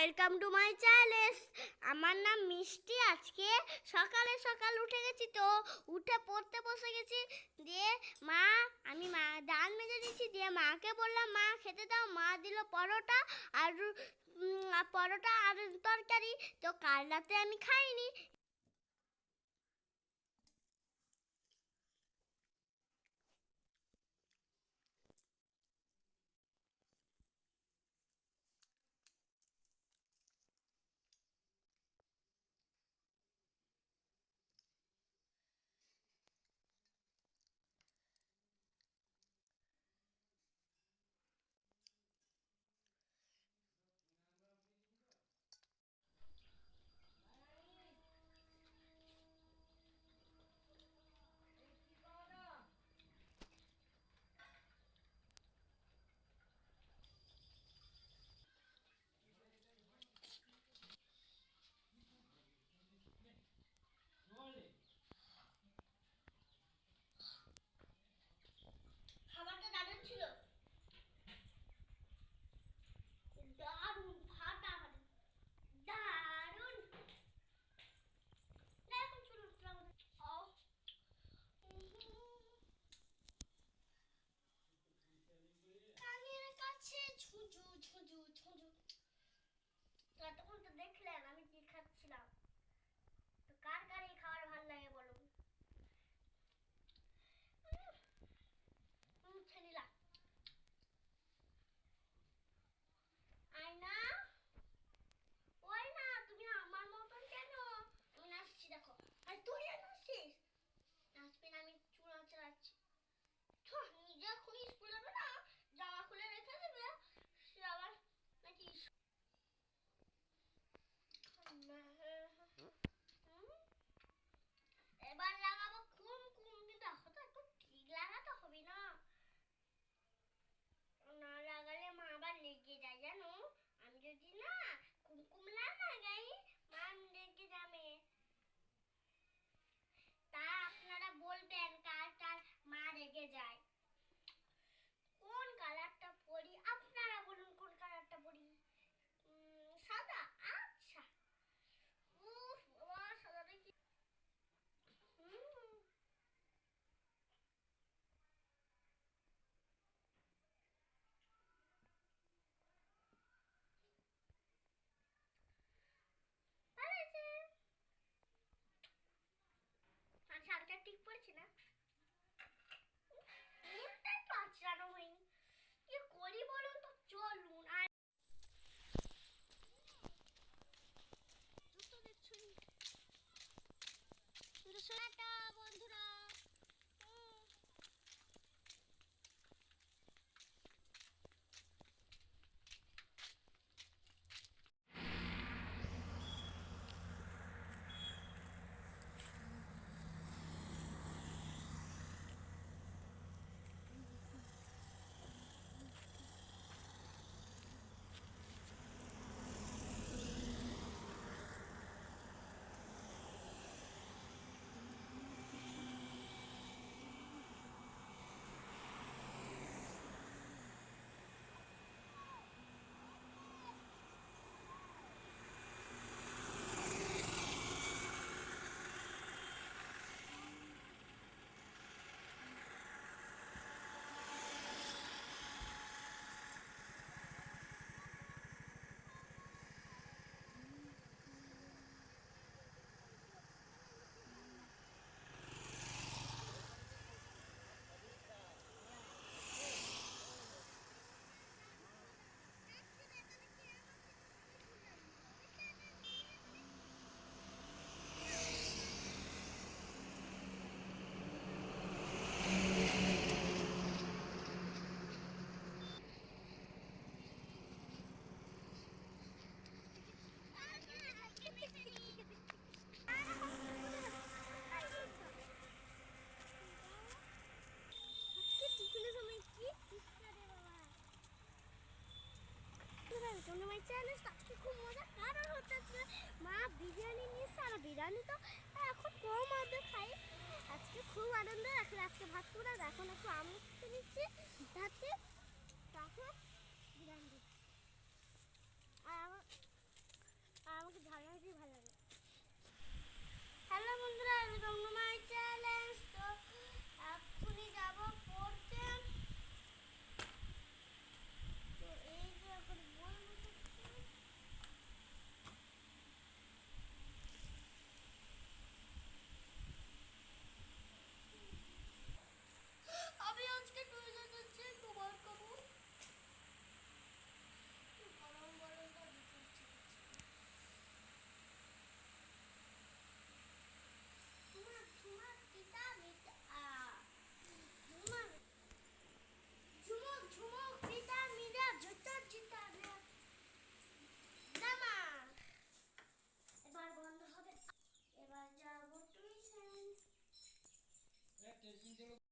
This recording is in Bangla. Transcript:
Welcome to my channel. আমার নাম মিষ্টি। আজকে সকালে সকাল উঠে গেছি, তো উঠে পড়তে বসে গেছি। দিয়ে আমি ডাল মেজে দিয়েছি, দিয়ে মাকে বললাম মা খেতে দাও। মা দিল পরোটা আর তরকারি। তো কাল রাতে আমি খাইনি। খাবারটা দারুণ ছিল, দারুণ ফাটাফাটি, দারুণ। এখন চলুন কানের কাছে ঝুঁঝু ঝুঁঝু ঝুঁঝু। ততক্ষণ তো দেখলেন আমি কি খাচ্ছিলাম। তো কার কার এই খাবার ভালো লাগে বলুন। ছেলিলা আয়না, ওই না, তুমি আমার মতন কেন? আমি নাচছি দেখো। আর তুই নাচছিস? নাচবি না, আমি চুল চালাচ্ছি। নিজে এখন স্কুল যাবে না, জামা খুলে রেখে দেবে, সে আবার নাকি এবার লাগাবো কুমকুম। কিন্তু এখন তো একটু ঠিক লাগাতে হবে না, না লাগালে মা আবার লেগে যায় জানো। আমি যদি না কুমকুম না লাগাই, মা লেগে যাবে। তা আপনারা বলবেন কার কার মা রেগে যায়। কোন কালারটা পরি আপনারা বলুন, কোন কালারটা পরি? সাদা। আচ্ছা। উফ বাবা, সাদাটা কি পালাইছে। আর শাড়িটা ঠিক পড়ছে না, মুখটা একটু আঁচড়ানো হয়নি। কি করি বলুন তো, চলুন। আর জুতো দেখছুনি বন্ধুরা। আজকে খুব মজা, কারণ হচ্ছে মা বিরিয়ানি নিয়েছে। আর বিরিয়ানি তো এখন কম আদে খাই, আজকে খুব আনন্দ রাখি। আজকে ভাত করে এখন একটু আম খেতে নিচ্ছি তাতে, তাকে বিরিয়ানি। আর জন্য